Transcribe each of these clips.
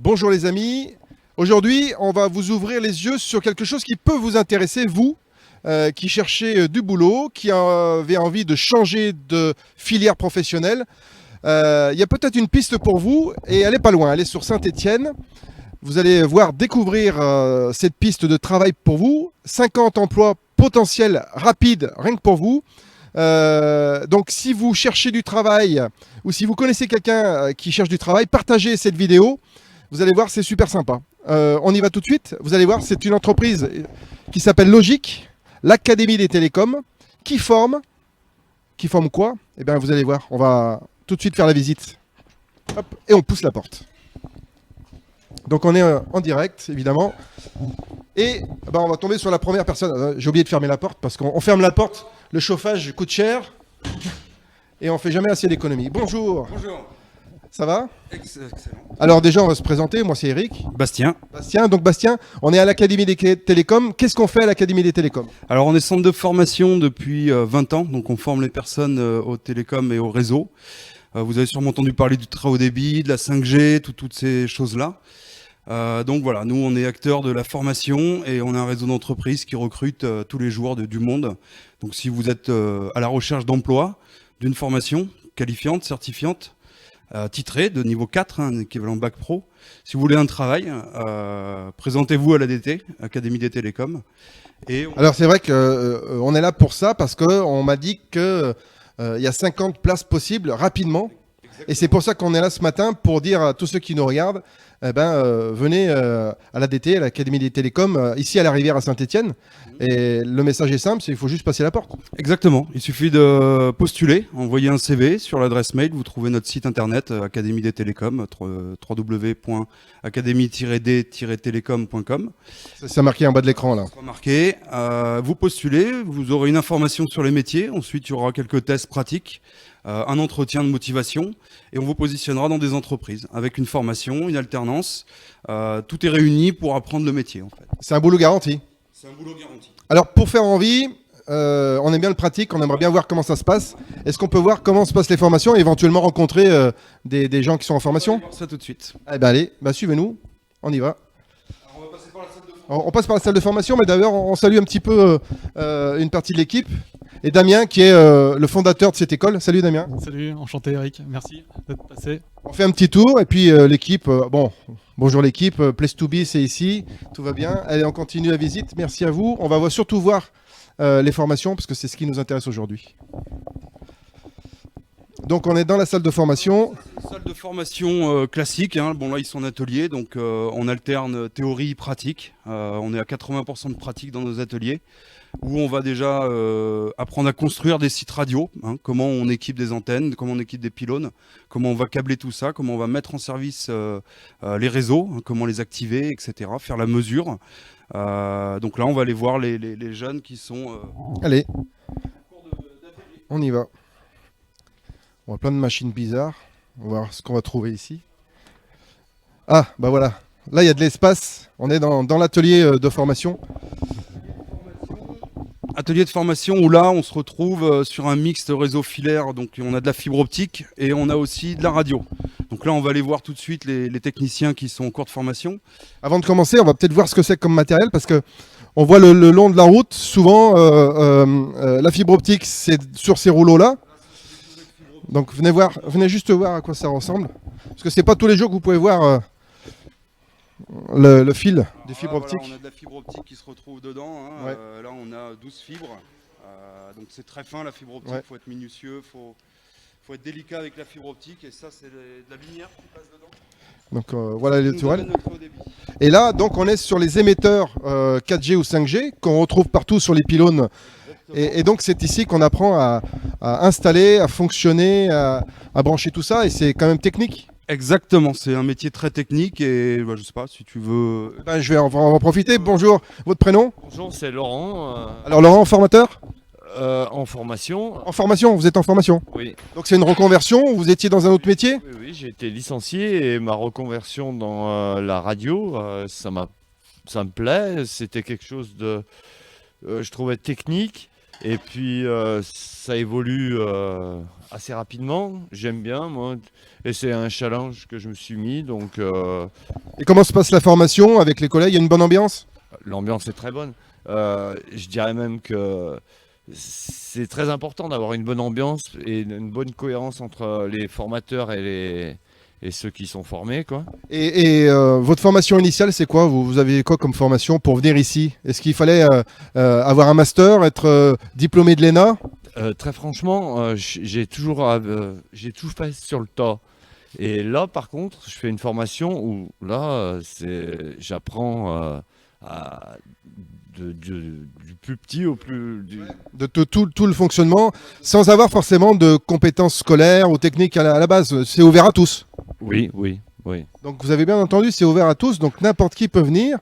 Bonjour les amis, aujourd'hui on va vous ouvrir les yeux sur quelque chose qui peut vous intéresser, vous qui cherchez du boulot, qui avez envie de changer de filière professionnelle. Il y a peut-être une piste pour vous et elle n'est pas loin, elle est sur Saint-Étienne. Vous allez voir découvrir cette piste de travail pour vous, 50 emplois potentiels rapides rien que pour vous. Donc si vous cherchez du travail ou si vous connaissez quelqu'un qui cherche du travail, partagez cette vidéo. Vous allez voir, c'est super sympa. On y va tout de suite. Vous allez voir, c'est une entreprise qui s'appelle Logic, l'Académie des télécoms, qui forme. Qui forme quoi? Eh bien, vous allez voir, on va tout de suite faire la visite. Hop, et on pousse la porte. Donc on est en direct, évidemment. Et ben, on va tomber sur la première personne. J'ai oublié de fermer la porte parce qu'on ferme la porte. Le chauffage coûte cher. Et on fait jamais assez d'économies. Bonjour. Bonjour. Ça va? Excellent. Alors déjà, on va se présenter. Moi, c'est Eric. Bastien. Donc Bastien, on est à l'Académie des télécoms. Qu'est-ce qu'on fait à l'Académie des télécoms? Alors on est centre de formation depuis 20 ans, donc on forme les personnes aux télécoms et au réseau. Vous avez sûrement entendu parler du très haut débit, de la 5G, toutes ces choses-là. Donc voilà, nous on est acteurs de la formation et on a un réseau d'entreprises qui recrute tous les jours du monde. Donc si vous êtes à la recherche d'emploi, d'une formation qualifiante, certifiante, titrée de niveau 4, un équivalent bac pro, si vous voulez un travail, présentez-vous à l'ADT, Académie des télécoms. Alors c'est vrai qu'on est là pour ça parce qu'on m'a dit qu'il y a 50 places possibles rapidement. Exactement. Et c'est pour ça qu'on est là ce matin pour dire à tous ceux qui nous regardent, venez à l'ADT, à l'Académie des télécoms, ici à la Rivière à Saint-Étienne. Et le message est simple, c'est qu'il faut juste passer la porte. Exactement, il suffit de postuler, envoyer un CV sur l'adresse mail, vous trouvez notre site internet Académie des télécoms, www.académie-d-télécom.com. C'est marqué en bas de l'écran là. C'est marqué, vous postulez, vous aurez une information sur les métiers, ensuite il y aura quelques tests pratiques. Un entretien de motivation et on vous positionnera dans des entreprises avec une formation, une alternance. Tout est réuni pour apprendre le métier en fait. C'est un boulot garanti. C'est un boulot garanti. Alors pour faire envie, on aime bien le pratique, on aimerait bien voir comment ça se passe. Est-ce qu'on peut voir comment se passent les formations et éventuellement rencontrer des gens qui sont en formation? On va voir ça tout de suite. Eh ben allez, suivez-nous, on y va. Alors, on va passer par la salle de formation. On passe par la salle de formation, mais d'ailleurs on salue un petit peu une partie de l'équipe. Et Damien qui est le fondateur de cette école. Salut Damien. Salut, enchanté Eric, merci d'être passé. On fait un petit tour et puis l'équipe, bonjour l'équipe, Place to Be c'est ici, tout va bien. Allez, on continue la visite, merci à vous. On va surtout voir les formations parce que c'est ce qui nous intéresse aujourd'hui. Donc on est dans la salle de formation. Salle de formation classique, hein. Bon là ils sont en atelier, donc on alterne théorie pratique. On est à 80% de pratique dans nos ateliers, où on va déjà apprendre à construire des sites radio, hein, comment on équipe des antennes, comment on équipe des pylônes, comment on va câbler tout ça, comment on va mettre en service les réseaux, hein, comment les activer, etc., faire la mesure. Donc là on va aller voir les jeunes qui sont... Allez, on y va. On voit plein de machines bizarres. On va voir ce qu'on va trouver ici. Ah, bah voilà. Là, il y a de l'espace. On est dans l'atelier de formation. Atelier de formation où là, on se retrouve sur un mixte réseau filaire. Donc, on a de la fibre optique et on a aussi de la radio. Donc là, on va aller voir tout de suite les techniciens qui sont en cours de formation. Avant de commencer, on va peut-être voir ce que c'est comme matériel parce que on voit le long de la route, souvent, la fibre optique, c'est sur ces rouleaux-là. Donc venez juste voir à quoi ça ressemble. Parce que c'est pas tous les jours que vous pouvez voir le fil des fibres optiques. Voilà, on a de la fibre optique qui se retrouve dedans. Hein. Ouais. Là, on a 12 fibres. Donc c'est très fin la fibre optique. Ouais. Il faut être minutieux, faut être délicat avec la fibre optique. Et ça, c'est de la lumière qui passe dedans. Donc voilà les tourelles. Notre haut débit. Et là, donc, on est sur les émetteurs 4G ou 5G qu'on retrouve partout sur les pylônes. Et donc, c'est ici qu'on apprend à installer, à fonctionner, à brancher tout ça. Et c'est quand même technique. Exactement, c'est un métier très technique et je sais pas si tu veux. On va en profiter. Bonjour, votre prénom? Bonjour, c'est Laurent. Alors, Laurent, formateur? En formation. En formation, vous êtes en formation. Oui. Donc, c'est une reconversion. Vous étiez dans un autre métier? Oui, j'ai été licencié et ma reconversion dans la radio, ça me plaît. C'était quelque chose de, je trouvais technique. Et puis ça évolue assez rapidement. J'aime bien moi. Et c'est un challenge que je me suis mis. Donc Et comment se passe la formation avec les collègues? Il y a une bonne ambiance? l'ambiance est très bonne. Je dirais même que c'est très important d'avoir une bonne ambiance et une bonne cohérence entre les formateurs et ceux qui sont formés, quoi. Et votre formation initiale, c'est quoi? Vous avez quoi comme formation pour venir ici? Est-ce qu'il fallait avoir un master, être diplômé de l'ENA? Très franchement, j'ai toujours fait sur le tas. Et là, par contre, je fais une formation où là, j'apprends du plus petit au plus. De tout le fonctionnement, sans avoir forcément de compétences scolaires ou techniques à la base. C'est ouvert à tous. Oui, oui, oui. Donc vous avez bien entendu, c'est ouvert à tous, donc n'importe qui peut venir.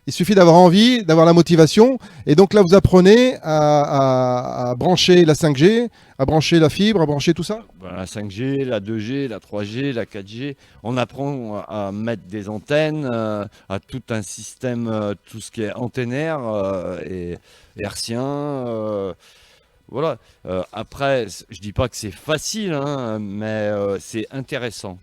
Il suffit d'avoir envie, d'avoir la motivation. Et donc là, vous apprenez à brancher la 5G, à brancher la fibre, à brancher tout ça. Ben, la 5G, la 2G, la 3G, la 4G. On apprend à mettre des antennes, à tout un système, tout ce qui est antennaire et hertzien. Voilà. Après, je dis pas que c'est facile, hein, mais c'est intéressant.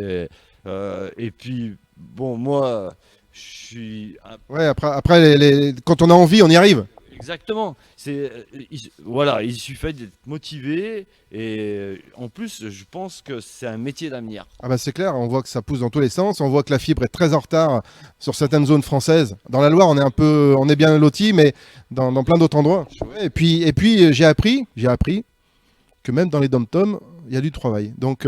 Et puis, bon, moi, je suis Ouais, après quand on a envie, on y arrive. exactement. Voilà, il suffit d'être motivé et en plus, je pense que c'est un métier d'avenir. Ah bah c'est clair, on voit que ça pousse dans tous les sens, on voit que la fibre est très en retard sur certaines zones françaises. Dans la Loire, on est bien loti, mais dans plein d'autres endroits. Ouais, et puis j'ai appris que même dans les dom-toms, il y a du travail. Donc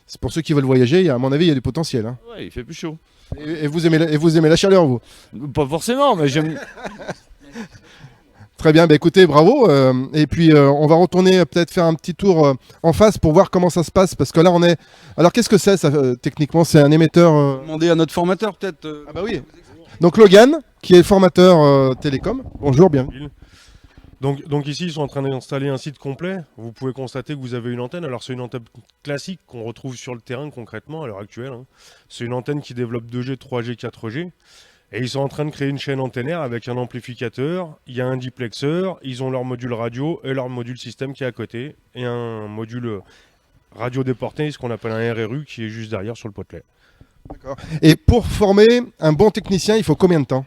c'est pour ceux qui veulent voyager, à mon avis, il y a du potentiel, hein. Ouais, il fait plus chaud. Et vous aimez la chaleur, vous? Pas forcément, mais j'aime. Très bien, bah écoutez, bravo. Et puis on va retourner peut-être faire un petit tour en face pour voir comment ça se passe, parce que là on est. Alors qu'est-ce que c'est ça techniquement? C'est un émetteur. Demander à notre formateur peut-être. Ah bah oui. Donc Logan, qui est formateur télécom. Bonjour, bienvenue. Donc ici, ils sont en train d'installer un site complet. Vous pouvez constater que vous avez une antenne. Alors c'est une antenne classique qu'on retrouve sur le terrain concrètement à l'heure actuelle, hein. C'est une antenne qui développe 2G, 3G, 4G. Et ils sont en train de créer une chaîne antennaire avec un amplificateur, il y a un diplexeur, ils ont leur module radio et leur module système qui est à côté, et un module radio déporté, ce qu'on appelle un RRU, qui est juste derrière sur le potelet. Et pour former un bon technicien, il faut combien de temps?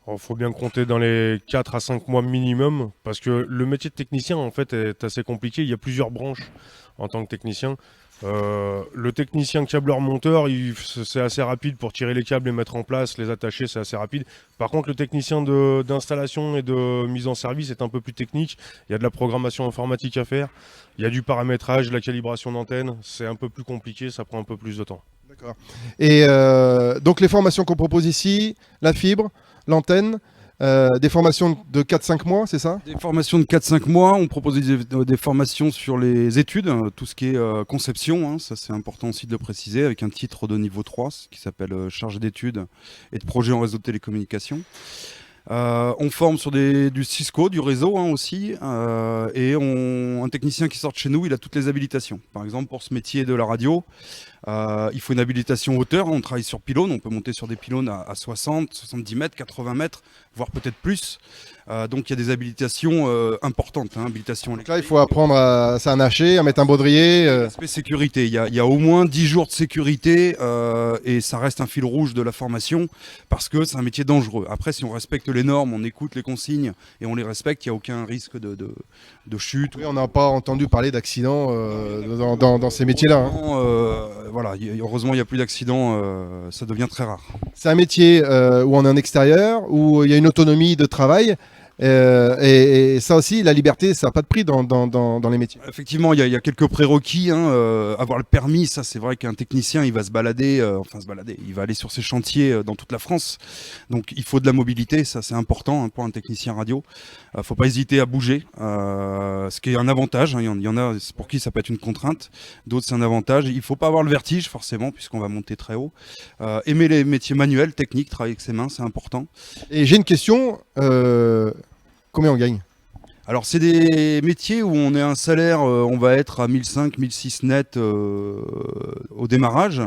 Il faut bien compter dans les 4 à 5 mois minimum, parce que le métier de technicien en fait est assez compliqué, il y a plusieurs branches en tant que technicien. Le technicien câbleur-monteur, c'est assez rapide pour tirer les câbles, les mettre en place, les attacher, c'est assez rapide. Par contre, le technicien d'installation et de mise en service est un peu plus technique. Il y a de la programmation informatique à faire, il y a du paramétrage, de la calibration d'antenne, c'est un peu plus compliqué, ça prend un peu plus de temps. D'accord. Et donc les formations qu'on propose ici, la fibre, l'antenne, des formations de 4-5 mois, c'est ça? Des formations de 4-5 mois, on propose des formations sur les études, tout ce qui est conception, hein, ça c'est important aussi de le préciser, avec un titre de niveau 3 qui s'appelle chargé d'études et de projet en réseau de télécommunications. On forme sur du Cisco, du réseau hein, aussi, et un technicien qui sort de chez nous, il a toutes les habilitations. Par exemple, pour ce métier de la radio, il faut une habilitation hauteur, on travaille sur pylônes, on peut monter sur des pylônes à 60, 70 mètres, 80 mètres, voire peut-être plus. Donc il y a des habilitations importantes, hein, habilitation Donc là, il faut apprendre à s'anacher, à mettre un baudrier. Aspect sécurité, il y a au moins 10 jours de sécurité et ça reste un fil rouge de la formation parce que c'est un métier dangereux. Après, si on respecte les normes, on écoute les consignes et on les respecte, il n'y a aucun risque de chute. Oui, on n'a pas entendu parler d'accidents dans ces métiers-là, hein. Voilà, heureusement, il n'y a plus d'accidents, ça devient très rare. C'est un métier où on est en extérieur, où il y a une autonomie de travail. Et ça aussi, la liberté, ça n'a pas de prix dans les métiers. Effectivement, il y a quelques prérequis. Hein, avoir le permis, ça c'est vrai qu'un technicien, il va se balader, il va aller sur ses chantiers dans toute la France. Donc il faut de la mobilité, ça c'est important hein, pour un technicien radio. Faut pas hésiter à bouger, ce qui est un avantage. Hein, il y en a pour qui ça peut être une contrainte, d'autres c'est un avantage. Il faut pas avoir le vertige forcément, puisqu'on va monter très haut. Aimer les métiers manuels, techniques, travailler avec ses mains, c'est important. Et j'ai une question. Combien on gagne? Alors c'est des métiers où on est un salaire, on va être à 1500, 1600 net au démarrage.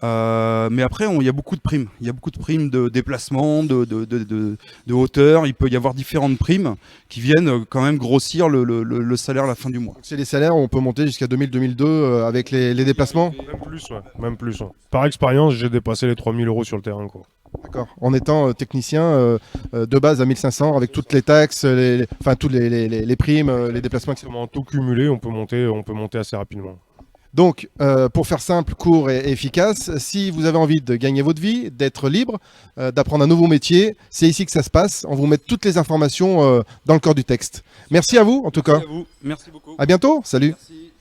Mais après, il y a beaucoup de primes. Il y a beaucoup de primes de déplacement, de hauteur. Il peut y avoir différentes primes qui viennent quand même grossir le salaire à la fin du mois. C'est les salaires où on peut monter jusqu'à 2000-2002 avec les déplacements. Même plus, ouais. Même plus. Ouais. Par expérience, j'ai dépassé les 3000 euros sur le terrain, quoi. D'accord. En étant technicien de base à 1500 avec toutes les taxes, enfin toutes les primes, les déplacements, etc. En tout cumulé, on peut monter assez rapidement. Donc, pour faire simple, court et efficace, si vous avez envie de gagner votre vie, d'être libre, d'apprendre un nouveau métier, c'est ici que ça se passe. On vous met toutes les informations dans le corps du texte. Merci à vous, en tout cas. Merci à vous. Merci beaucoup. À bientôt. Salut. Merci.